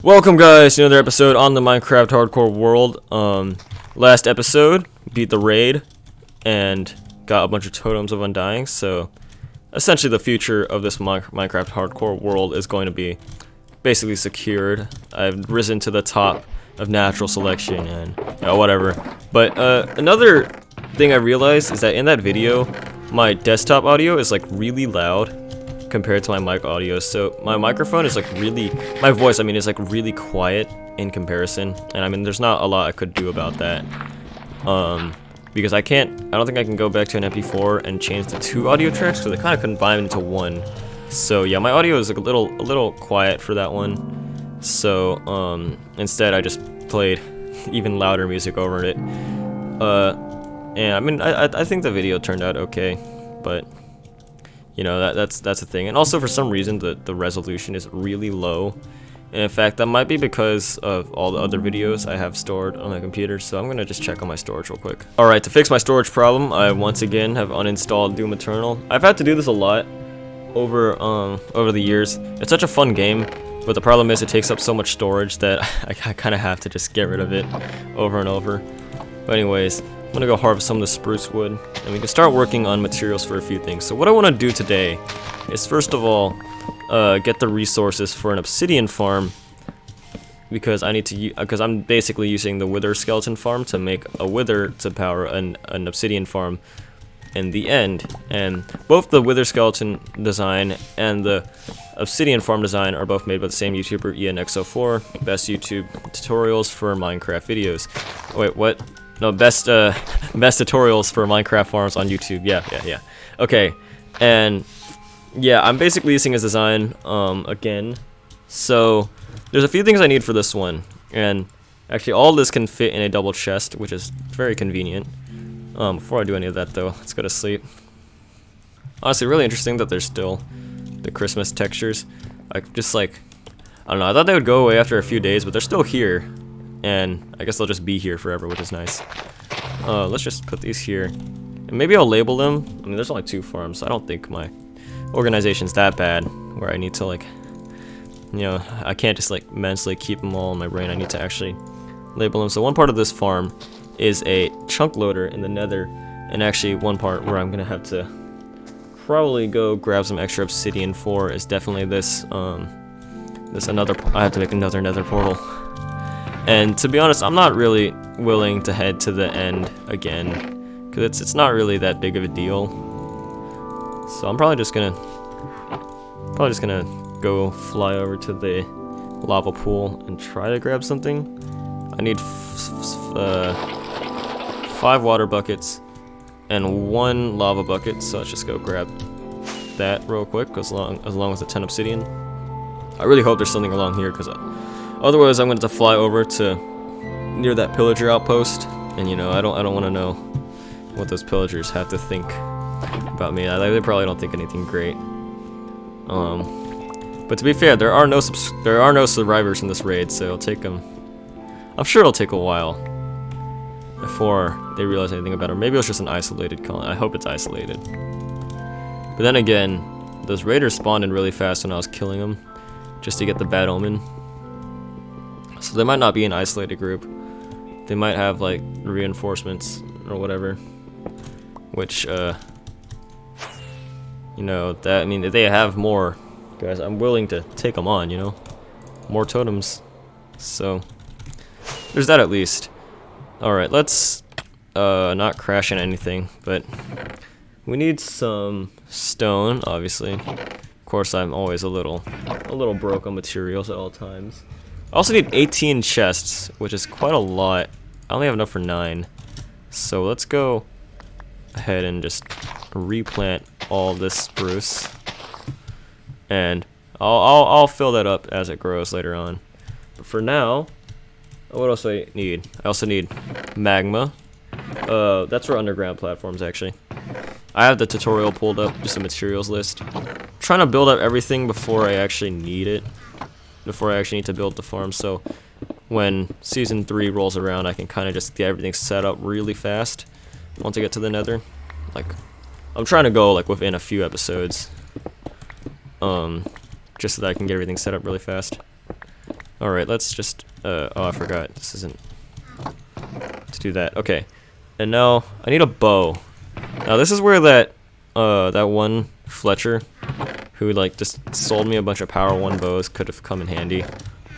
Welcome guys to another episode on the Minecraft Hardcore World. Last episode, beat the raid and got a bunch of totems of undying, so essentially the future of this Minecraft Hardcore World is going to be basically secured. I've risen to the top of natural selection and whatever. But another thing I realized is that in that video, my desktop audio is like really loud compared to my mic audio, so my microphone is like really, my voice, is like really quiet in comparison, and there's not a lot I could do about that, because I don't think I can go back to an MP4 and change the two audio tracks, because I kind of combine into one. So yeah, my audio is like a little quiet for that one, so instead I just played even louder music over it, and I think the video turned out okay, but you know, that's a thing. And also for some reason the resolution is really low. And in fact, that might be because of all the other videos I have stored on my computer, so I'm gonna just check on my storage real quick. Alright, to fix my storage problem, I once again have uninstalled Doom Eternal. I've had to do this a lot over the years. It's such a fun game, but the problem is it takes up so much storage that I kinda have to just get rid of it over and over. But anyways, I'm gonna go harvest some of the spruce wood, and we can start working on materials for a few things. So what I want to do today is first of all get the resources for an obsidian farm, because I need to because I'm basically using the wither skeleton farm to make a wither to power an obsidian farm in the end. And both the wither skeleton design and the obsidian farm design are both made by the same YouTuber, ENXO4, best YouTube tutorials for Minecraft videos. Wait, what? No, best tutorials for Minecraft farms on YouTube. Yeah. Okay, and yeah, I'm basically using his design again. So there's a few things I need for this one, and actually all this can fit in a double chest, which is very convenient. Before I do any of that though, let's go to sleep. Honestly, really interesting that there's still the Christmas textures. I don't know, I thought they would go away after a few days, but they're still here. And I guess they'll just be here forever, which is nice. Let's just put these here. And maybe I'll label them. There's only 2 farms, so I don't think my organization's that bad, where I need to I can't just mentally keep them all in my brain. I need to actually label them. So one part of this farm is a chunk loader in the Nether, and actually one part where I'm gonna have to probably go grab some extra obsidian for is definitely this. I have to make another Nether portal. And to be honest, I'm not really willing to head to the end again, because it's not really that big of a deal. So I'm probably just gonna go fly over to the lava pool and try to grab something. I need 5 water buckets and 1 lava bucket, so let's just go grab that real quick, as long as the 10 obsidian. I really hope there's something along here, because otherwise I'm going to have to fly over to near that pillager outpost, and I don't want to know what those pillagers have to think about me. They probably don't think anything great. But to be fair, there are no survivors in this raid, so I'm sure it'll take a while before they realize anything about it. Or maybe it's just an isolated colony. I hope it's isolated. But then again, those raiders spawned in really fast when I was killing them, just to get the bad omen. So they might not be an isolated group. They might have reinforcements or whatever, which if they have more guys, I'm willing to take them on. More totems. So there's that at least. All right, let's not crash into anything, but we need some stone, obviously. Of course, I'm always a little broke on materials at all times. I also need 18 chests, which is quite a lot. I only have enough for 9. So let's go ahead and just replant all this spruce. And I'll fill that up as it grows later on. But for now, what else do I need? I also need magma. That's for underground platforms, actually. I have the tutorial pulled up, just a materials list. I'm trying to build up everything before I actually need it. Before I actually need to build the farm, so when season 3 rolls around, I can kind of just get everything set up really fast once I get to the Nether. I'm trying to go within a few episodes, just so that I can get everything set up really fast. Alright, let's just, oh, I forgot. This isn't to do that. Okay. And now, I need a bow. Now, this is where that one Fletcher, who, like, just sold me a bunch of Power 1 bows, could have come in handy.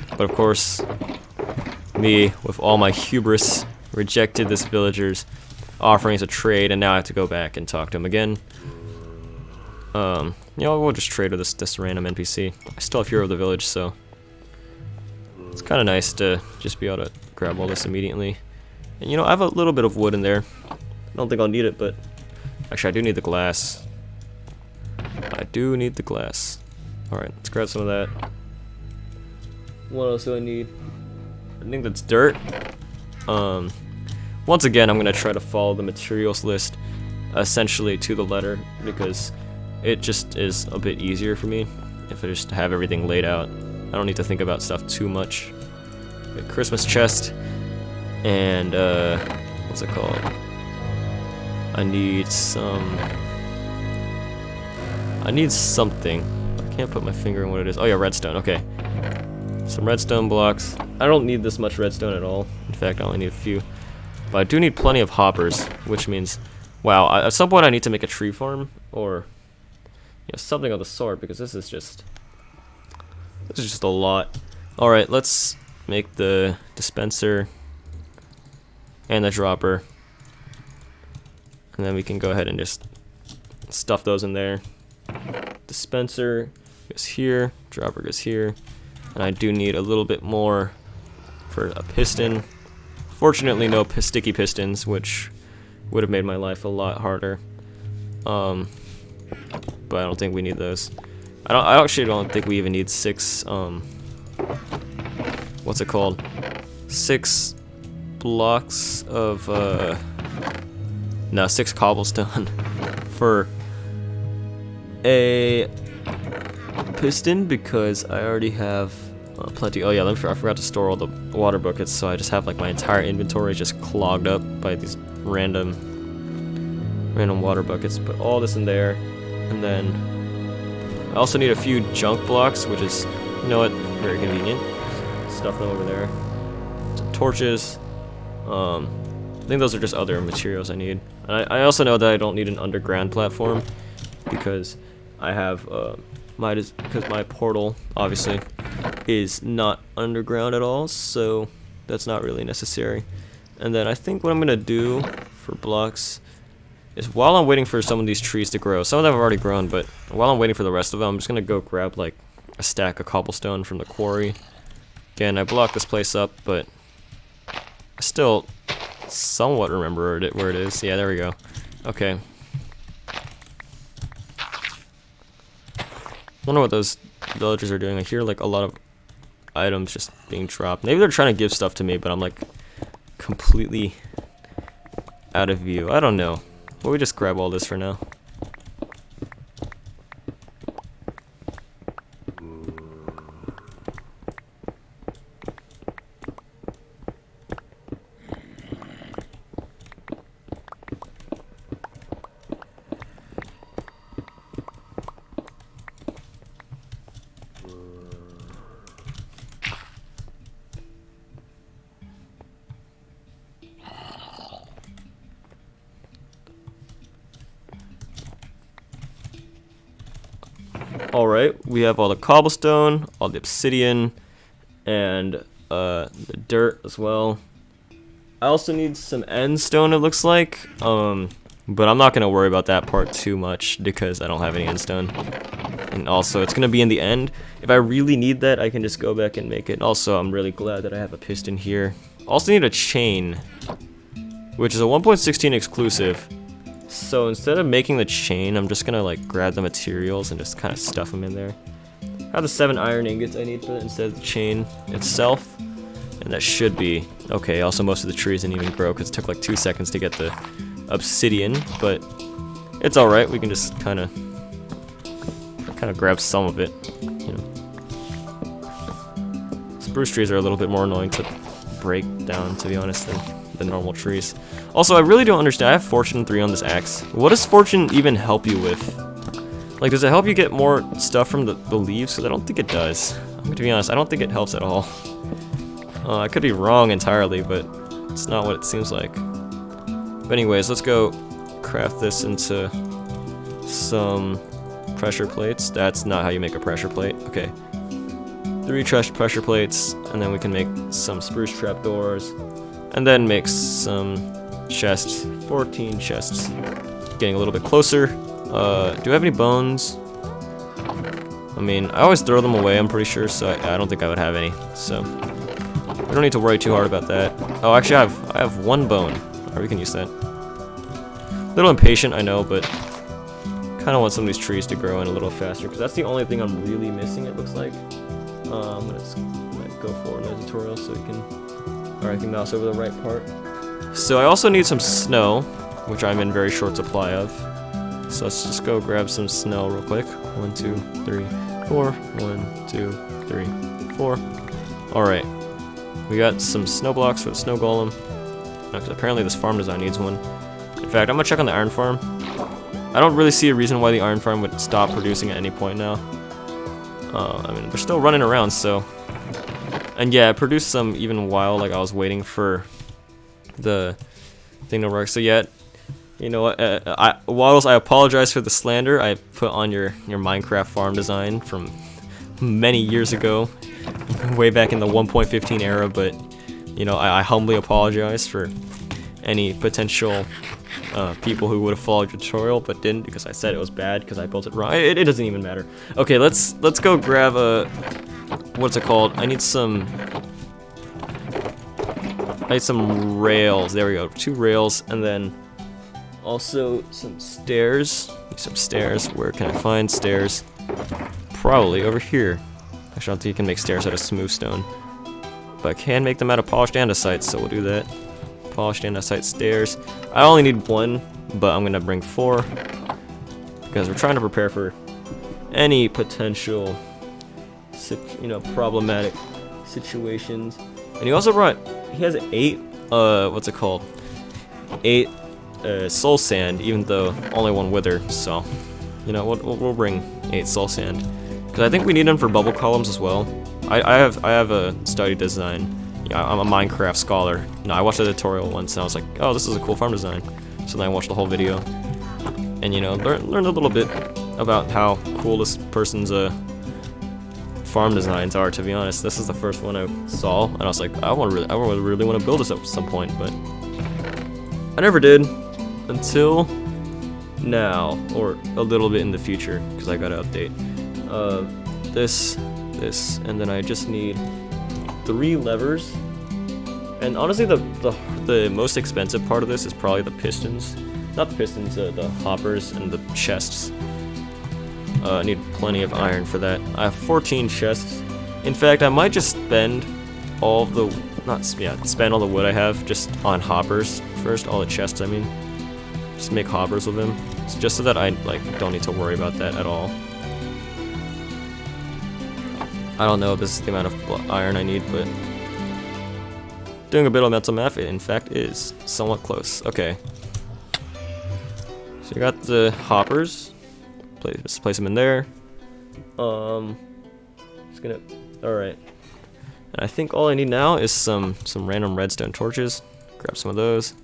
But, of course, me, with all my hubris, rejected this villager's offering as a trade, and now I have to go back and talk to him again. You know, we'll just trade with this random NPC. I still have Hero of the Village, so it's kind of nice to just be able to grab all this immediately. And you know, I have a little bit of wood in there. I don't think I'll need it, but actually I do need the glass. I do need the glass. Alright, let's grab some of that. What else do I need? I think that's dirt. Once again, I'm going to try to follow the materials list essentially to the letter, because it just is a bit easier for me if I just have everything laid out. I don't need to think about stuff too much. Okay, Christmas chest, and what's it called? I need something. I can't put my finger on what it is. Oh yeah, redstone. Okay, some redstone blocks. I don't need this much redstone at all. In fact, I only need a few. But I do need plenty of hoppers, which means, wow, at some point I need to make a tree farm, or you know, something of the sort, because this is just a lot. Alright, let's make the dispenser and the dropper, and then we can go ahead and just stuff those in there. Dispenser goes here, dropper goes here, and I do need a little bit more for a piston. Fortunately, no sticky pistons, which would have made my life a lot harder. But I don't think we need those. I actually don't think we even need 6, what's it called? 6 blocks of, no, 6 cobblestone for a piston, because I already have plenty. Oh yeah, I forgot to store all the water buckets, so I just have like my entire inventory just clogged up by these random water buckets. Put all this in there, and then I also need a few junk blocks, which is, you know what, very convenient. Stuff them over there. Some torches. I think those are just other materials I need. And I also know that I don't need an underground platform, because I have because my portal obviously is not underground at all, so that's not really necessary. And then I think what I'm gonna do for blocks is, while I'm waiting for some of these trees to grow, some of them have already grown, but while I'm waiting for the rest of them, I'm just gonna go grab like a stack of cobblestone from the quarry. Again, I blocked this place up, but I still somewhat remember where it is. Yeah, there we go. Okay. Wonder what those villagers are doing. I hear like a lot of items just being dropped. Maybe they're trying to give stuff to me, but I'm like completely out of view. I don't know. Well, we just grab all this for now. Alright, we have all the cobblestone, all the obsidian, and the dirt as well. I also need some end stone, it looks like, but I'm not going to worry about that part too much because I don't have any end stone. And also, it's going to be in the end. If I really need that, I can just go back and make it. Also, I'm really glad that I have a piston here. Also need a chain, which is a 1.16 exclusive. So instead of making the chain, I'm just gonna like grab the materials and just kind of stuff them in there. I have the 7 iron ingots I need for that instead of the chain itself, and that should be okay. Also, most of the trees didn't even grow because it took like 2 seconds to get the obsidian, but it's all right. We can just kind of grab some of it. You know, spruce trees are a little bit more annoying to break down, to be honest, than the normal trees. Also, I really don't understand. I have Fortune 3 on this axe. What does Fortune even help you with? Like, does it help you get more stuff from the leaves? Because I don't think it does. I mean, to be honest, I don't think it helps at all. I could be wrong entirely, but it's not what it seems like. But anyways, let's go craft this into some pressure plates. That's not how you make a pressure plate. Okay. 3 pressure plates, and then we can make some spruce trapdoors, and then make some chests. 14 chests. Getting a little bit closer. Do I have any bones? I mean, I always throw them away, I'm pretty sure, so I don't think I would have any. So we don't need to worry too hard about that. Oh, actually, I have 1 bone. Alright, we can use that. A little impatient, I know, but kind of want some of these trees to grow in a little faster, because that's the only thing I'm really missing, it looks like. I'm gonna go forward in the tutorial so you can. Alright, I can mouse over the right part. So I also need some snow, which I'm in very short supply of. So let's just go grab some snow real quick. 1, 2, 3, 4. 1, 2, 3, 4. Alright. We got some snow blocks for the snow golem. Because apparently this farm design needs one. In fact, I'm gonna check on the iron farm. I don't really see a reason why the iron farm would stop producing at any point now. I mean, they're still running around, so. And yeah, I produced some even while like I was waiting for the thing to work. So yeah, you know what? Waddles, I apologize for the slander I put on your Minecraft farm design from many years ago, way back in the 1.15 era. But you know, I humbly apologize for any potential people who would have followed your tutorial but didn't, because I said it was bad because I built it wrong. It doesn't even matter. Okay, let's go grab a what's it called? I need some rails. There we go. 2 rails, and then also some stairs. Some stairs. Where can I find stairs? Probably over here. Actually, I don't think you can make stairs out of smooth stone, but I can make them out of polished andesite, so we'll do that. Polished andesite stairs. I only need 1, but I'm gonna bring 4 because we're trying to prepare for any potential, you know, problematic situations. And he also brought. He has 8. What's it called? 8 soul sand, even though only 1 wither. So, you know, we'll bring 8 soul sand because I think we need them for bubble columns as well. I have a study design. Yeah, I'm a Minecraft scholar. No, I watched a tutorial once and I was like, oh, this is a cool farm design. So then I watched the whole video, and you know, learned a little bit about how cool this person's farm designs are. To be honest, this is the first one I saw, and I was like, I really want to build this at some point, but I never did until now, or a little bit in the future, because I gotta update this, and then I just need 3 levers. And honestly, the most expensive part of this is probably the pistons. Not the pistons, the hoppers and the chests. I need plenty of iron for that. I have 14 chests. In fact, I might just spend all the spend all the wood I have just on hoppers first. All the chests, I mean. Just make hoppers with them, just so that I don't need to worry about that at all. I don't know if this is the amount of iron I need, but doing a bit of mental math, it in fact is somewhat close. Okay. So you got the hoppers. Let's place them in there. Just gonna. All right. And I think all I need now is some random redstone torches. Grab some of those.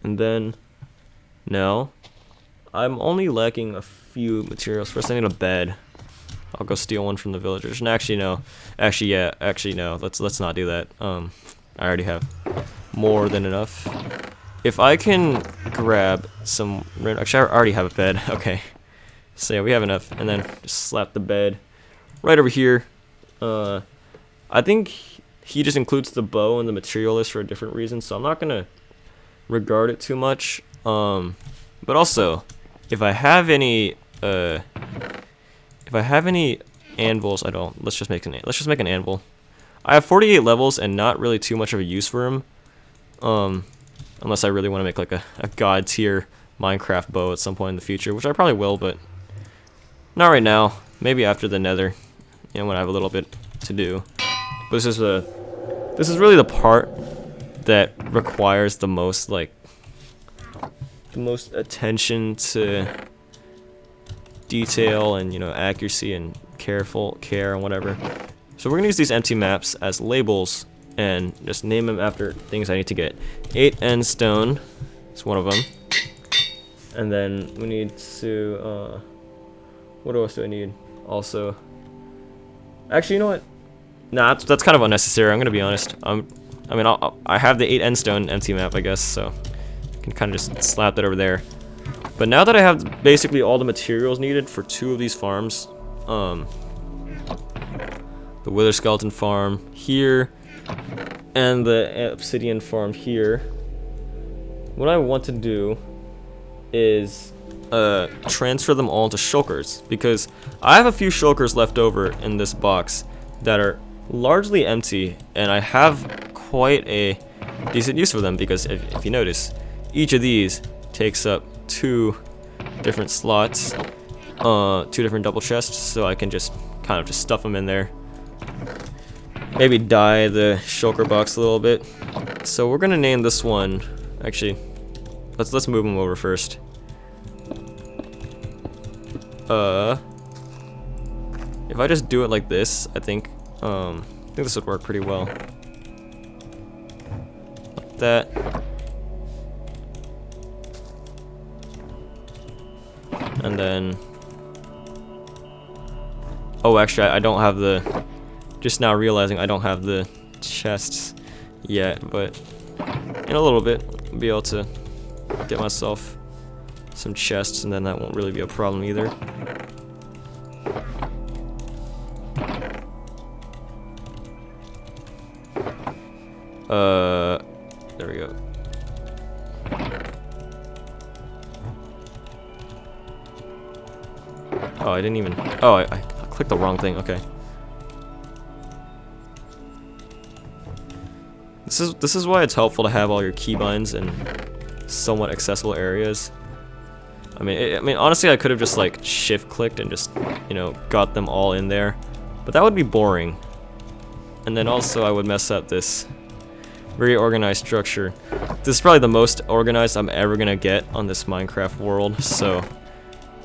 And then now I'm only lacking a few materials. First, I need a bed. I'll go steal one from the villagers. And actually, no. Actually, no. Let's not do that. I already have more than enough. If I can grab some. Actually, I already have a bed. Okay. So yeah, we have enough. And then just slap the bed right over here. I think he just includes the bow in the material list for a different reason, so I'm not gonna regard it too much. But also, if I have any anvils, I don't. Let's just make an anvil. I have 48 levels and not really too much of a use for him. Unless I really want to make like a god tier Minecraft bow at some point in the future, which I probably will, but not right now. Maybe after the Nether, you know, when I have a little bit to do. But this is really the part that requires the most attention to detail and, you know, accuracy and care and whatever. So we're gonna use these empty maps as labels and just name them after things I need to get. 8 end stone is one of them. And then we need to, what else do I need? Also, actually, you know what? Nah, that's kind of unnecessary. I'm gonna be honest. I have the 8 end stone empty map, I guess, so I can kind of just slap that over there. But now that I have basically all the materials needed for 2 of these farms, the Wither Skeleton farm here and the Obsidian farm here, what I want to do is transfer them all to shulkers, because I have a few shulkers left over in this box that are largely empty, and I have quite a decent use for them, because if you notice, each of these takes up 2 different slots, 2 different double chests, so I can just kind of just stuff them in there. Maybe dye the shulker box a little bit. So we're gonna name this one, actually, let's move them over first. If I just do it like this, I think this would work pretty well. Like that. And then, oh, actually, I don't have the, just now realizing I don't have the chests yet, but in a little bit, I'll be able to get myself some chests, and then that won't really be a problem either. There we go. Oh, I didn't even, oh, I clicked the wrong thing, okay. This is why it's helpful to have all your keybinds in somewhat accessible areas. I mean, honestly, I could have just like shift clicked and just, you know, got them all in there, but that would be boring. And then also I would mess up this very organized structure. This is probably the most organized I'm ever gonna get on this Minecraft world, so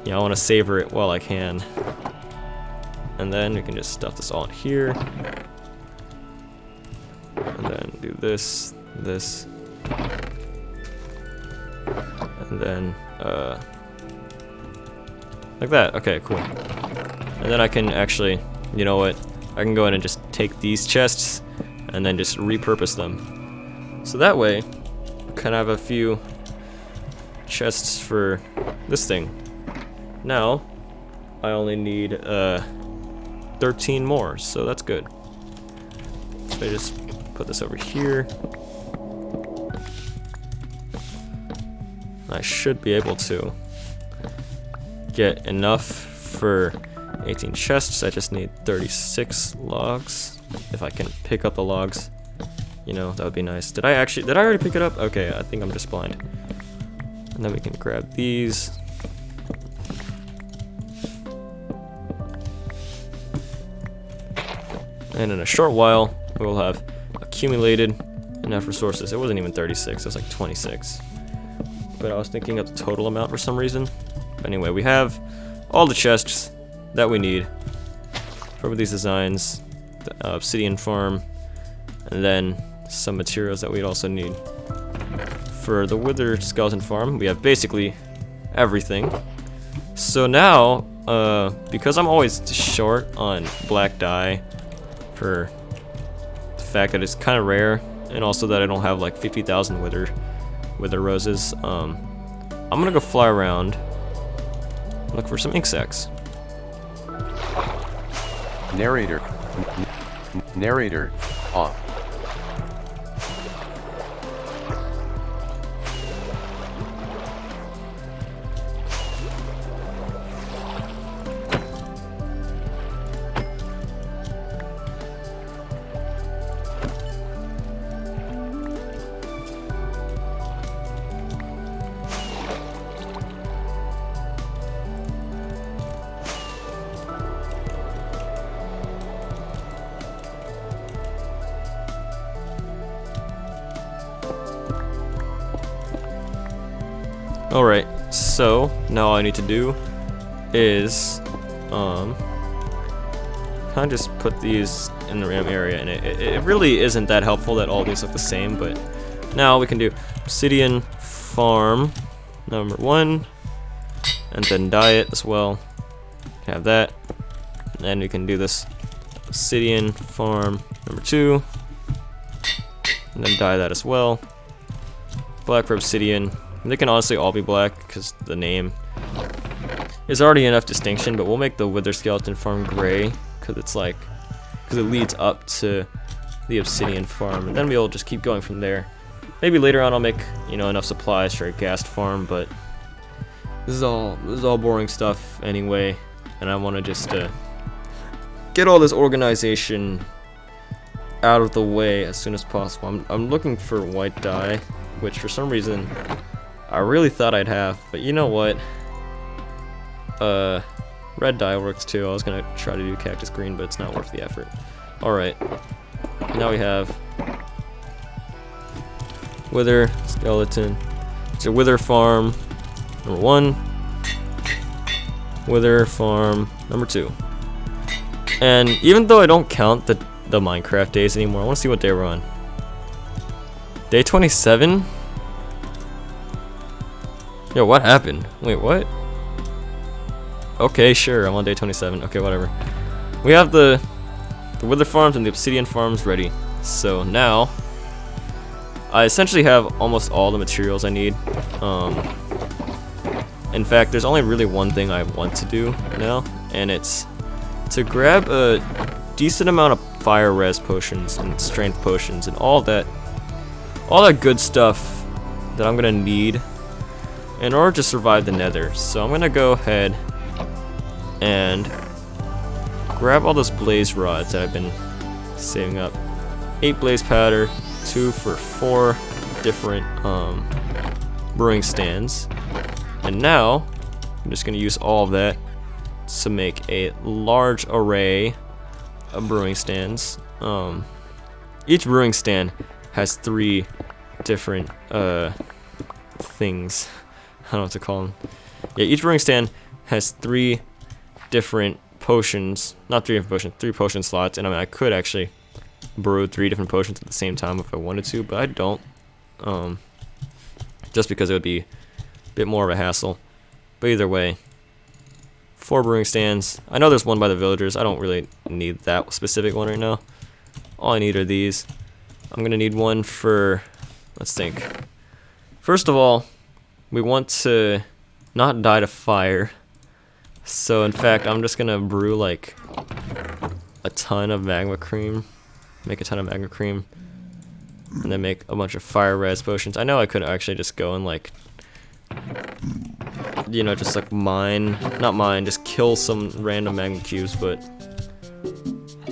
yeah, I want to savor it while I can. And then we can just stuff this all in here, and then do this, and then like that. Okay, cool. And then I can actually, you know what, I can go in and just take these chests and then just repurpose them. So that way, I kind of have a few chests for this thing. Now, I only need 13 more, so that's good. So I just put this over here. I should be able to get enough for 18 chests. I just need 36 logs. If I can pick up the logs, you know, that would be nice. Did I already pick it up? Okay, I think I'm just blind. And then we can grab these. And in a short while, we will have accumulated enough resources. It wasn't even 36, it was like 26. But I was thinking of the total amount for some reason. But anyway, we have all the chests that we need for these designs, the Obsidian farm, and then some materials that we'd also need. For the Wither Skeleton farm, we have basically everything. So now, because I'm always short on black dye, for the fact that it's kind of rare, and also that I don't have like 50,000 wither roses, I'm gonna go fly around, look for some ink sacs. Narrator off. Alright, so now all I need to do is kind of just put these in the random area, and it really isn't that helpful that all these look the same, but now we can do Obsidian farm number 1, and then dye it as well. Have that, and then we can do this Obsidian farm number 2, and then dye that as well. Black for Obsidian. They can honestly all be black because the name is already enough distinction, but we'll make the Wither Skeleton farm gray because it leads up to the Obsidian farm, and then we'll just keep going from there. Maybe later on I'll make, you know, enough supplies for a ghast farm, but this is all boring stuff anyway, and I want to just get all this organization out of the way as soon as possible. I'm looking for white dye, which for some reason I really thought I'd have, but you know what? Red dye works too. I was gonna try to do cactus green, but it's not worth the effort. Alright, now we have Wither Skeleton. It's a Wither farm number 1, Wither farm number 2. And even though I don't count the Minecraft days anymore, I want to see what day we're on. Day 27? Yo, what happened? Wait, what? Okay, sure, I'm on day 27. Okay, whatever. We have the Wither farms and the Obsidian farms ready. So now, I essentially have almost all the materials I need. In fact, there's only really one thing I want to do now, and it's to grab a decent amount of fire res potions and strength potions and all that good stuff that I'm gonna need in order to survive the Nether. So I'm gonna go ahead and grab all those blaze rods that I've been saving up. 8 blaze powder, 2 for 4 different brewing stands. And now I'm just gonna use all of that to make a large array of brewing stands. Each brewing stand has 3 different things. I don't know what to call them. Yeah, each brewing stand has 3 different potions. Not 3 different potions, 3 potion slots. And I mean, I could actually brew 3 different potions at the same time if I wanted to, but I don't. Just because it would be a bit more of a hassle. But either way, 4 brewing stands. I know there's one by the villagers. I don't really need that specific one right now. All I need are these. I'm gonna need one for, let's think. First of all, we want to not die to fire. So in fact, I'm just gonna brew like a ton of magma cream. Make a ton of magma cream. And then make a bunch of fire res potions. I know I could actually just go and like, you know, just like just kill some random magma cubes, but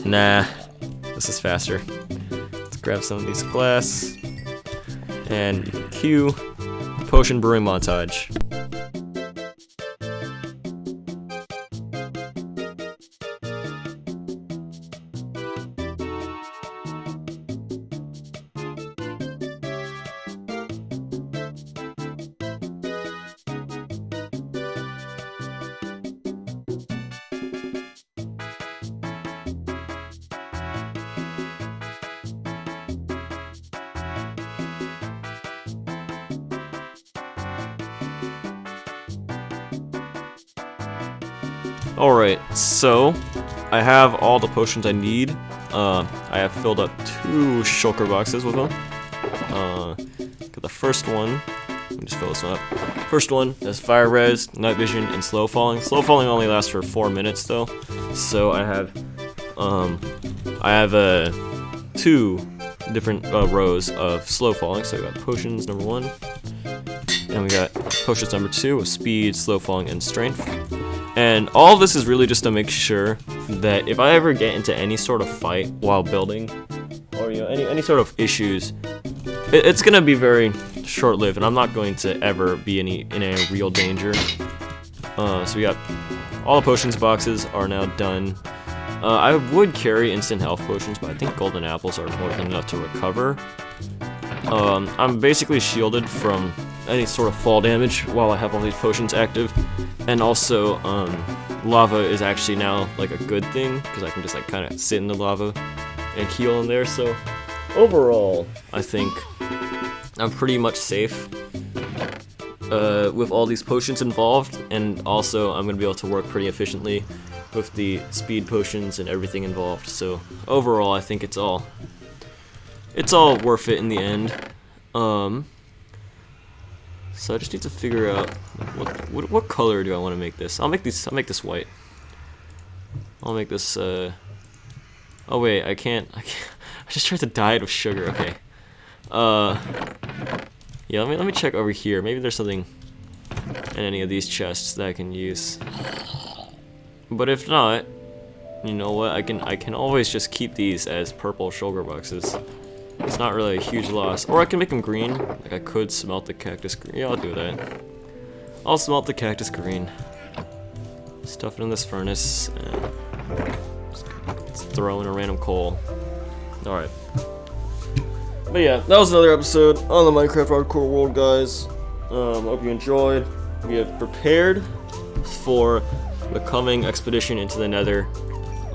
nah, this is faster. Let's grab some of these glass and cue potion brewing montage. Alright, so I have all the potions I need. I have filled up 2 shulker boxes with them. Got the first one. Let me just fill this one up. First one is fire res, night vision, and slow falling. Slow falling only lasts for 4 minutes though. So I have 2 different rows of slow falling. So we got potions number 1, and we got potions number 2 with speed, slow falling, and strength. And all of this is really just to make sure that if I ever get into any sort of fight while building, or you know, any sort of issues, it's gonna be very short-lived, and I'm not going to ever be in any real danger. So we got all the potions boxes are now done. I would carry instant health potions, but I think golden apples are more than enough to recover. I'm basically shielded from any sort of fall damage while I have all these potions active, And also, lava is actually now like a good thing because I can just like kind of sit in the lava and heal in there. So overall, I think I'm pretty much safe with all these potions involved, and also I'm gonna be able to work pretty efficiently with the speed potions and everything involved. So overall, I think it's all worth it in the end. So I just need to figure out what color do I want to make this. I'll make this white. I'll make this. Oh wait, I can't. I just tried to dye it with sugar. Okay. Yeah. Let me check over here. Maybe there's something in any of these chests that I can use. But if not, you know what? I can always just keep these as purple shulker boxes. It's not really a huge loss. Or I can make them green. Like I could smelt the cactus green. Yeah, I'll do that. I'll smelt the cactus green. Stuff it in this furnace and just throw in a random coal. Alright. But yeah, that was another episode on the Minecraft Hardcore World, guys. Hope you enjoyed. We have prepared for the coming expedition into the Nether.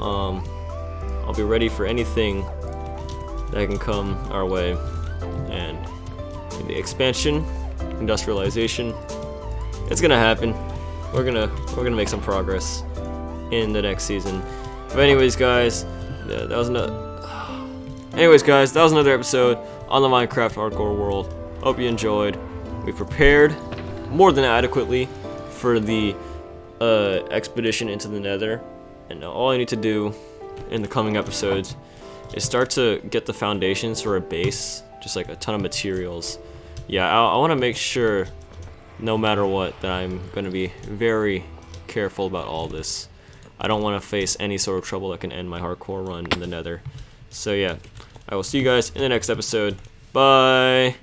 I'll be ready for anything that can come our way, and in the expansion, industrialization, it's gonna happen. We're gonna make some progress in the next season. But anyways, guys, that was another episode on the Minecraft Hardcore World. Hope you enjoyed. We prepared more than adequately for the expedition into the Nether, and now all I need to do in the coming episodes is start to get the foundations for a base, just like a ton of materials. Yeah, I want to make sure, no matter what, that I'm going to be very careful about all this. I don't want to face any sort of trouble that can end my hardcore run in the Nether. So yeah, I will see you guys in the next episode. Bye!